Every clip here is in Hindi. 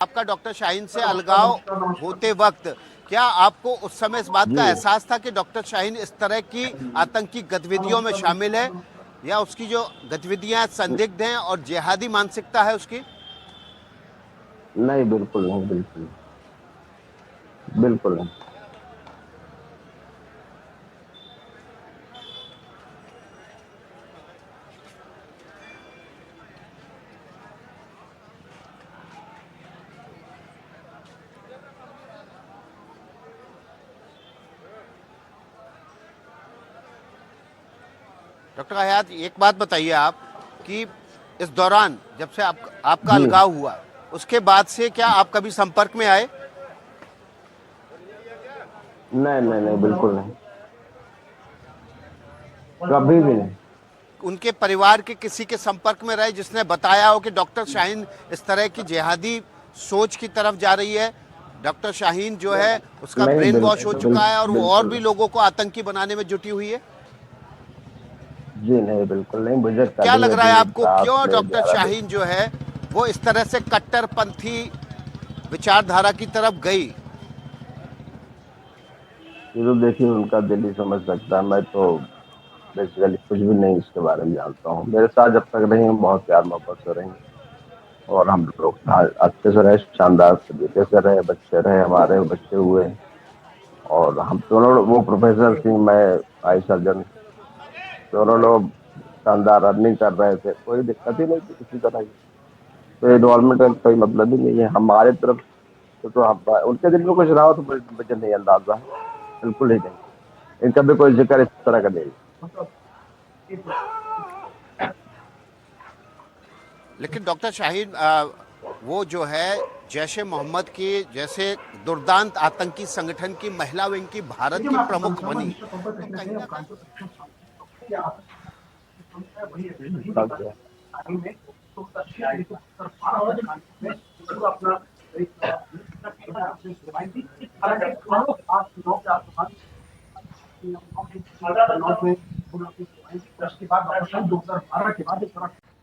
आपका डॉक्टर शाहीन से अलगाव होते वक्त क्या आपको उस समय इस बात जी का एहसास था कि डॉक्टर शाहीन इस तरह की आतंकी गतिविधियों में शामिल है, या उसकी जो गतिविधियां संदिग्ध हैं और जिहादी मानसिकता है उसकी? नहीं, बिल्कुल नहीं, बिल्कुल नहीं, बिल्कुल नहीं। डॉक्टर हयात, एक बात बताइए आप कि इस दौरान जब से आपका जी अलगाव हुआ, उसके बाद से क्या आप कभी संपर्क में आए? नहीं, नहीं, नहीं, बिल्कुल नहीं, कभी भी नहीं। उनके परिवार के किसी के संपर्क में रहे जिसने बताया हो कि डॉक्टर शाहीन इस तरह की जिहादी सोच की तरफ जा रही है, डॉक्टर शाहीन जो है उसका नहीं, ब्रेन वॉश हो चुका है और वो और बिल्कुल भी नहीं। लोगों को आतंकी बनाने में जुटी हुई है? जी नहीं, बिल्कुल नहीं, मुझे तो क्या कभी लग रहा है अभी आपको, रात क्यों में डॉक्टर 11 शाहीन बजे। जो है वो इस तरह से कट्टरपंथी विचारधारा की तरफ गई? ये तो देखिए उनका दिल ही समझ सकता है। मैं तो बेसिकली कुछ भी नहीं इसके बारे में जानता हूँ। मेरे साथ जब तक रही हम बहुत प्यार मोहब्बत से रही, और हम लोग अच्छे से रहे, शानदार तरीके से रहे, बच्चे रहे, हमारे बच्चे हुए। और हम दोनों, वो प्रोफेसर थी, मैं आई सर्जन, दोनों लोग शानदार रनिंग कर रहे थे, कोई दिक्कत ही नहीं थी किसी तरह की। तो इन्वॉल्वमेंट का कोई मतलब ही नहीं है हमारे तरफ से। तो हम, उनके दिल में कुछ रहा हो तो मुझे नहीं अंदाजा है, बिल्कुल ही नहीं। इनका भी कोई जिक्र इस तरह का नहीं। लेकिन डॉक्टर शाहीन वो जो है जैश ए मोहम्मद की जैसे दुर्दांत आतंकी संगठन की महिला विंग की भारत की प्रमुख बनी, तो कहीं ना कहीं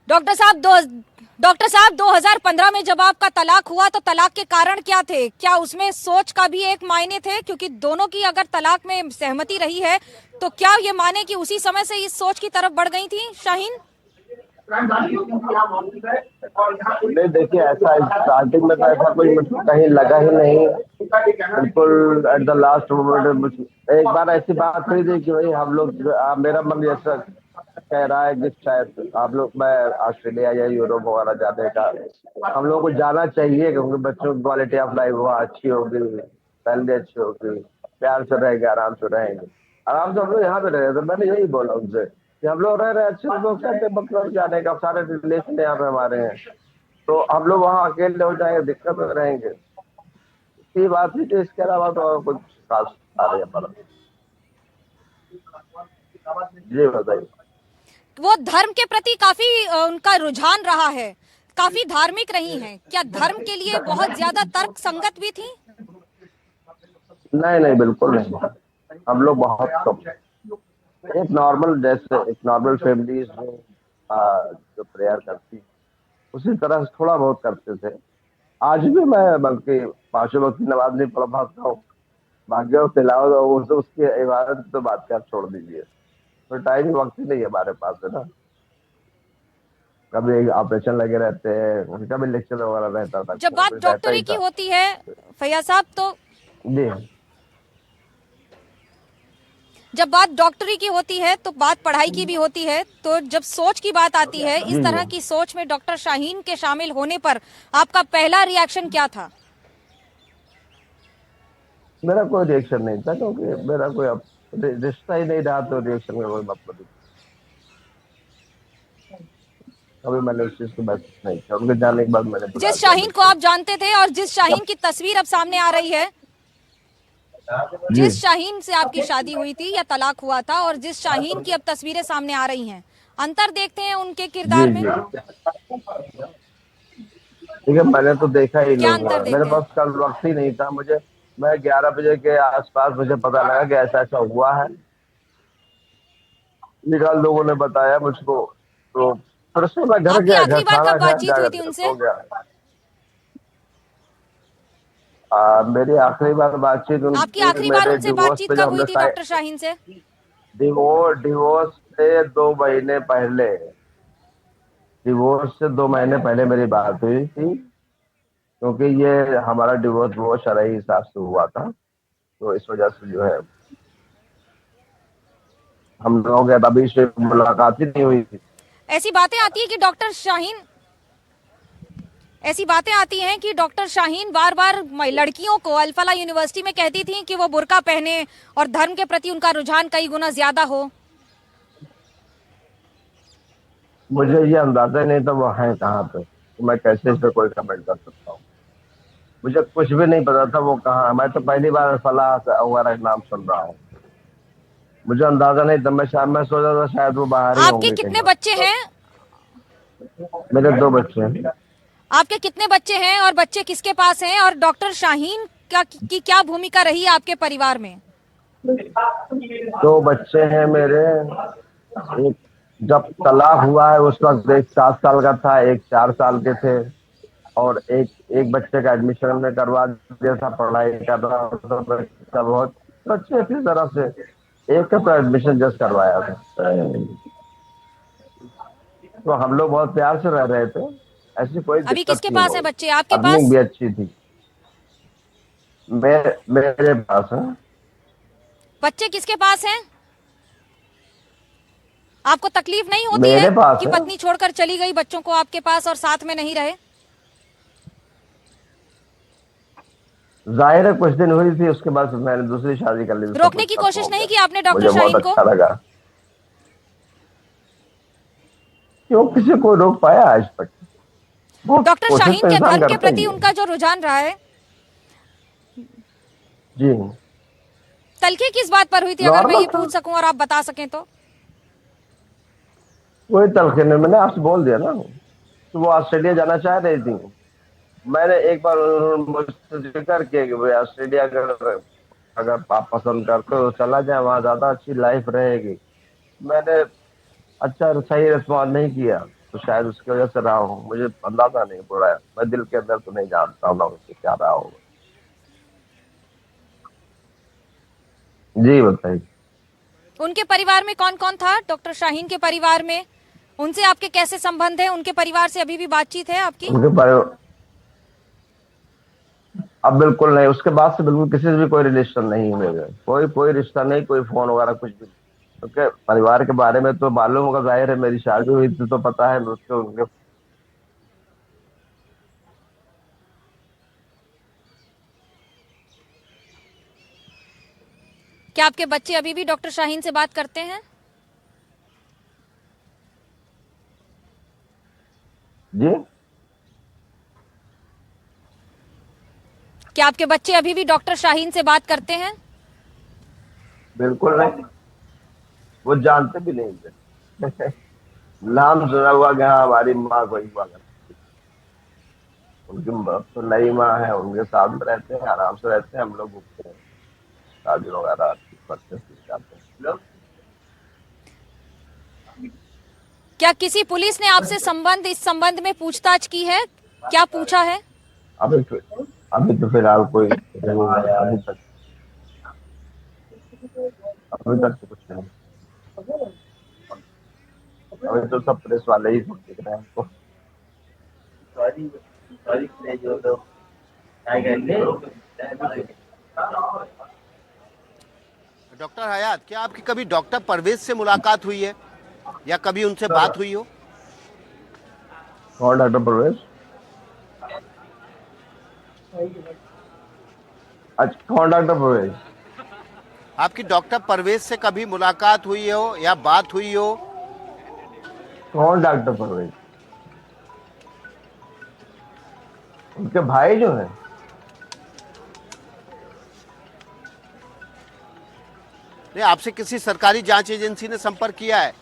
डॉक्टर साहब दो डॉक्टर साहब 2015 में जब आपका तलाक हुआ तो तलाक के कारण क्या थे? क्या उसमें सोच का भी एक मायने थे? क्योंकि दोनों की अगर तलाक में सहमति रही है तो क्या ये माने कि उसी समय से इस सोच की तरफ बढ़ गई थी शाहीन? नहीं, देखिए ऐसा स्टार्टिंग में तो ऐसा कोई मतलब कहीं लगा ही नहीं। बिल्कुल एट द लास्ट मोमेंट एक बार ऐसी बात हुई थी कि भाई हम लोग, मेरा मन ऐसा कह रहा है कि शायद आप लोग, मैं ऑस्ट्रेलिया या यूरोप वगैरह जाने का हम लोगों को जाना चाहिए, क्योंकि बच्चों की क्वालिटी ऑफ लाइफ वहाँ अच्छी होगी, सैलरी अच्छी होगी, प्यार से रहेंगे, आराम से रहेंगे। आराम से हम लोग यहाँ पे रहे, तो मैंने यही बोला उनसे कि हम लोग रह रहे अच्छे, लोग कहते मतलब जाने का, सारे रिलेशन यहाँ पे हमारे हैं, तो हम लोग वहाँ अकेले हो जाएंगे, दिक्कत में रहेंगे। ये बात ही थी, इसके अलावा तो और कुछ खास आ रही है हमारा। जी बताइए। वो धर्म के प्रति काफी उनका रुझान रहा है, काफी धार्मिक रही हैं। क्या धर्म के लिए बहुत ज्यादा तर्क संगत भी थी? नहीं, नहीं, बिल्कुल नहीं। हम लोग बहुत कम, एक नॉर्मल, जैसे एक नॉर्मल फैमिली जो प्रेयर करती उसी तरह से थोड़ा बहुत करते थे। आज भी मैं बल्कि पांचों वक्त की नमाज नहीं पढ़ पाता हूँ, बाकी और तिलावत और उसकी इबादत की तो बात कर छोड़ दीजिए। तो टाइम वक्त ही नहीं है हमारे पास, है ना। कभी ऑपरेशन लगे रहते हैं, कभी लेक्चर वगैरह रहता था, जब बात कोविड रहता डॉक्टरी ही की था। होती है फैयाज साहब, तो जी जब बात डॉक्टरी की होती है तो बात पढ़ाई की भी होती है। तो जब सोच की बात आती है, जी इस जी। तरह की सोच में डॉक्टर शाहीन के शामिल होने पर आपका पहला रिएक्शन क्या था? मेरा कोई रिएक्शन नहीं था, क्योंकि मेरा कोई अब रिश्ता ही नहीं रहा, तो रिएक्शन का कोई मतलब नहीं। कभी मैंने उस चीज को महसूस नहीं किया, उनके जाने के बाद मैंने बुला जिस लिया, शाहीन को बिल्कुल। आप जानते थे और जिस शाहीन की तस्वीर अब सामने आ रही है, जी जिस शाहीन से आपकी शादी हुई थी या तलाक हुआ था और जिस शाहीन की अब तस्वीरें सामने आ रही हैं, अंतर देखते हैं उनके जी किरदार में? जी। देखिए मैंने तो देखा ही क्या नहीं अंतर है, मेरे देखते हैं? पास कल वक्त ही नहीं था मुझे। मैं 11 बजे के आसपास मुझे पता लगा कि ऐसा ऐसा हुआ है, निकाल लोगों ने बताया मुझको। तो फिर से मैं घर आपकी गया, घर आखिरी बार खाना कब खाया, बातचीत जा हुई थी करके उनसे? सो गया। मेरी आखिरी बार बातचीत आपकी उनकी आखिरी बार मेरे उनसे डिवोर्स बातचीत पे कब जब हुई हमने थी डॉक्टर शाहीन से? डिवोर्स से 2 महीने पहले, डिवोर्स से 2 महीने पहले मेरी बात हुई थी, क्योंकि ये हमारा डिवोर्स वो शरई हिसाब से हुआ था, तो इस वजह से जो है हम लोगों के अभी से मुलाकात ही नहीं हुई थी। ऐसी बातें आती है कि डॉक्टर शाहीन ऐसी बातें आती हैं कि डॉक्टर शाहीन बार बार लड़कियों को अल्फाला यूनिवर्सिटी में कहती थी कि वो बुर्का पहने और धर्म के प्रति उनका रुझान कई गुना ज्यादा हो। मुझे ये अंदाजा नहीं था वो है कहाँ पे, तो मैं कैसे इस पे कोई कमेंट कर सकता हूँ। मुझे कुछ भी नहीं पता था वो कहाँ है। मैं तो पहली बार फलाह वगैरह का नाम सुन रहा हूँ। मुझे अंदाजा नहीं था। मैं सोचा था शायद वो बाहर ही आपके होंगे कितने कहीं। बच्चे हैं? मेरे 2 बच्चे हैं। आपके कितने बच्चे हैं और बच्चे किसके पास हैं? और डॉक्टर शाहीन की क्या भूमिका रही आपके परिवार में? 2 बच्चे हैं मेरे। एक जब तलाक हुआ है उस वक्त एक 7 साल का था, एक 4 साल के थे, और एक एक बच्चे का एडमिशन हमने करवा दिया था, पढ़ाई कर रहा था बच्चा बहुत अच्छी अच्छी तरह से। एक का तो एडमिशन जस्ट करवाया था। तो हम लोग बहुत प्यार से रह रहे थे, ऐसी कोई अभी दिक्कत किसके नहीं पास है हुई। बच्चे? आपके अर्निंग पास? भी अच्छी थी। मेरे पास है। बच्चे किसके पास हैं? आपको तकलीफ नहीं होती है मेरे पास कि है। पत्नी छोड़कर चली गई बच्चों को आपके पास और साथ में नहीं रहे? जाहिर है कुछ दिन हुई थी, उसके बाद फिर मैंने दूसरी शादी कर ली, तो सब रोकने कुछ की खत्म कोशिश हो नहीं गया। की आपने डॉक्टर मुझे बहुत शाहीन को? अच्छा लगा। क्यों किसी को रोक पाया आज तक? वो डॉक्टर कोशिश शाहीन तो के इंसान धर्म के करता ही प्रति है। उनका जो रुझान रहा है, जी। तलखी किस बात पर हुई थी, अगर मैं नॉर्मल ये था। पूछ सकूं और आप बता सकें तो? कोई तलखे नहीं, मैंने आपसे बोल दिया ना, तो वो ऑस्ट्रेलिया जाना चाह रही थी। मैंने एक बार उन्होंने मुझसे जिक्र किया कि भाई ऑस्ट्रेलिया अगर अगर आप पसंद करते हो तो चला जाए, वहाँ ज्यादा अच्छी लाइफ रहेगी। मैंने अच्छा सही रिस्पॉन्ड नहीं किया, तो शायद उसकी वजह से रहा हूँ। मुझे अंदाजा नहीं पूरा है, मैं दिल के अंदर तो नहीं जानता हूँ ना उससे क्या रहा होगा। जी बताइए। उनके परिवार में कौन कौन था? डॉक्टर शाहीन के परिवार में उनसे आपके कैसे संबंध है? उनके परिवार से अभी भी बातचीत है आपकी? उनके बारे अब बिल्कुल नहीं, उसके बाद से बिल्कुल किसी से भी कोई रिलेशन नहीं है मेरे। कोई कोई रिश्ता नहीं, कोई फोन वगैरह कुछ भी नहीं। उनके परिवार के बारे में तो मालूम होगा, जाहिर है मेरी शादी हुई थी तो पता है मुझसे उनके। क्या आपके बच्चे अभी भी डॉक्टर शाहीन से बात करते हैं? जी। क्या आपके बच्चे अभी भी डॉक्टर शाहीन से बात करते हैं? बिल्कुल नहीं, वो जानते भी नहीं थे। नाम सुना हुआ कि हाँ हमारी माँ कोई हुआ करती थी। उनकी तो नई माँ है, उनके साथ में रहते हैं, आराम से रहते हैं, हम लोग घूमते हैं, शादी वगैरह करते हैं, जाते हैं। क्या किसी पुलिस ने आपसे इस संबंध में पूछताछ की है? क्या पूछा है? अभी अभी तो फिलहाल कोई नहीं आया, अभी तक तो कुछ नहीं। अभी तो सब प्रेस वाले ही सब देख रहे हैं हमको। डॉक्टर हयात, क्या आपकी कभी डॉक्टर परवेज से मुलाकात हुई है या कभी उनसे बात हुई हो? कौन डॉक्टर परवेज? अच्छा, कौन डॉक्टर परवेज? आपकी डॉक्टर परवेज से कभी मुलाकात हुई हो या बात हुई हो? कौन डॉक्टर परवेज? उनके भाई जो है। नहीं, आपसे किसी सरकारी जांच एजेंसी ने संपर्क किया है?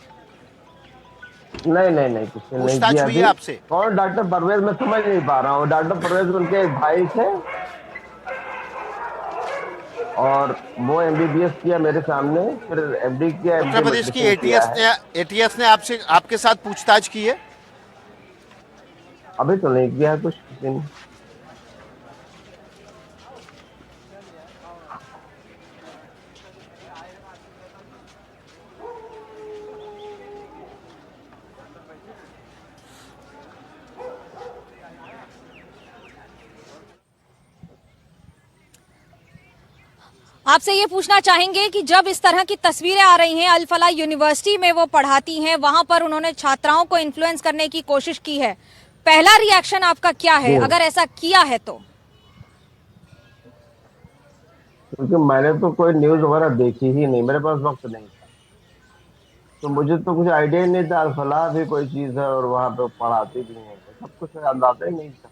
नहीं नहीं नहीं, किसी ने नहीं पूछताछ किया हुई है अभी। आपसे? कौन डॉक्टर परवेज मैं समझ नहीं पा रहा हूँ। डॉक्टर परवेज उनके एक भाई थे, और वो एमबीबीएस किया मेरे सामने, फिर एमडी किया, उत्तर एमडी प्रदेश की मेडिसिन किया है। एटीएस ने आपसे आपके साथ पूछताछ की है? अभी तो नहीं किया है कुछ किसी ने। आपसे ये पूछना चाहेंगे कि जब इस तरह की तस्वीरें आ रही हैं, अल फलाह यूनिवर्सिटी में वो पढ़ाती हैं, वहां पर उन्होंने छात्राओं को इन्फ्लुएंस करने की कोशिश की है, पहला रिएक्शन आपका क्या है अगर ऐसा किया है तो? क्योंकि मैंने तो कोई न्यूज वगैरह देखी ही नहीं, मेरे पास वक्त नहीं था, तो मुझे तो कुछ आइडिया ही नहीं था फलाह भी कोई चीज है और वहां पे पढ़ाती भी है, तो सब कुछ अंदाजा ही नहीं था।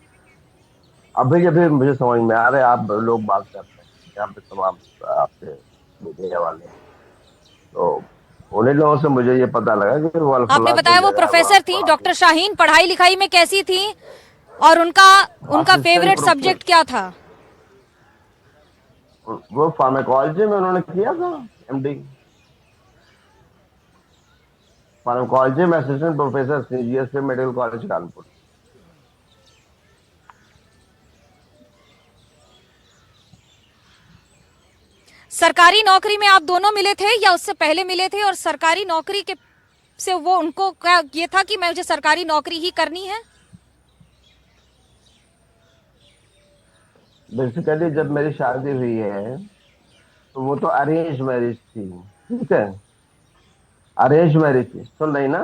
अभी अभी मुझे समझ में आ रहा है, आप लोग बात करते हैं यहाँ पे तमाम आपके मीडिया वाले, तो उन्हीं लोगों से मुझे ये पता लगा कि वो अल आपने फलाह बताया कोई वो जगह है, वहाँ प्रोफेसर थी पढ़ाती डॉक्टर शाहीन, पढ़ाई लिखाई में कैसी थी और उनका उनका असिस्टेंट फेवरेट प्रोफेसर। सब्जेक्ट क्या था? वो फार्माकोलॉजी में उन्होंने किया था एमडी, फार्माकोलॉजी में assistant professor CGSP medical college Kanpur. सरकारी नौकरी में आप दोनों मिले थे या उससे पहले मिले थे? और सरकारी नौकरी के से वो उनको क्या ये था कि मुझे सरकारी नौकरी ही करनी है? बेसिकली जब मेरी शादी हुई है तो वो तो अरेंज मैरिज थी, ठीक है, अरेंज मैरिज थी, सुन रही ना,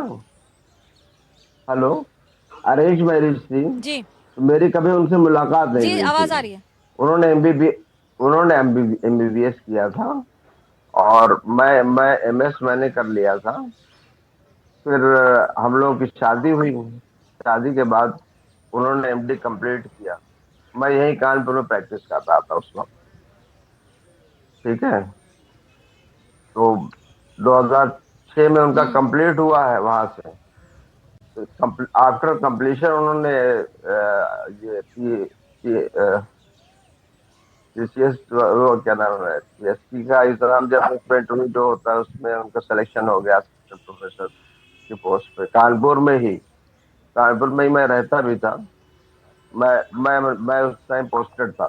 हेलो, अरेंज मैरिज थी, जी तो मेरी कभी उनसे मुलाकात नहीं जी, हुई थी। आवाज आ रही है। उन्होंने एमबीबीएस किया था और मैं एमएस मैंने कर लिया था। फिर हम लोगों की शादी हुई, शादी के बाद उन्होंने एमडी कंप्लीट किया, मैं यही कानपुर में प्रैक्टिस कर रहा था उस वक्त, ठीक है। तो 2006 में उनका कंप्लीट हुआ है वहां से। आफ्टर कंप्लीशन उन्होंने ये सीसीएस वो क्या नाम है, सीएसपी का एग्जाम जब इंटरव्यू जो होता है उसमें उनका सिलेक्शन हो गया असिस्टेंट प्रोफेसर की पोस्ट पे, कानपुर में ही मैं रहता भी था। मैं मैं उस टाइम पोस्टेड था,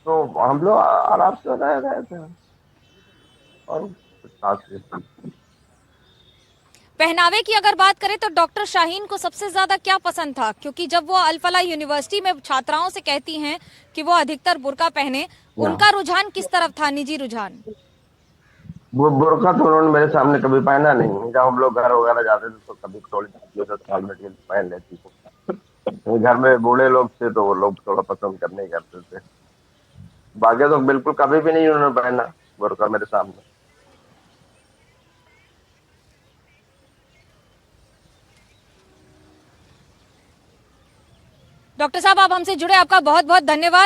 तो हम लोग आराम से रह रहे थे और कुछ खास नहीं। पहनावे की अगर बात करें तो डॉक्टर शाहीन को सबसे ज्यादा क्या पसंद था? क्योंकि जब वो अल फलाह यूनिवर्सिटी में छात्राओं से कहती हैं कि वो अधिकतर बुर्का पहने, हाँ, उनका रुझान किस तरफ था, निजी रुझान? वो बुर्का तो उन्होंने मेरे सामने कभी पहना नहीं, जब हम लोग घर वगैरह जाते थे तो कभी थोड़ी 10 साल में के लिए पहन लेती थी। घर में बूढ़े लोग थे तो वो लोग थोड़ा पसंद करने ही करते थे, बाकी तो बिल्कुल कभी भी नहीं उन्होंने पहना बुर्का मेरे सामने। डॉक्टर साहब, आप हमसे जुड़े, आपका बहुत बहुत धन्यवाद।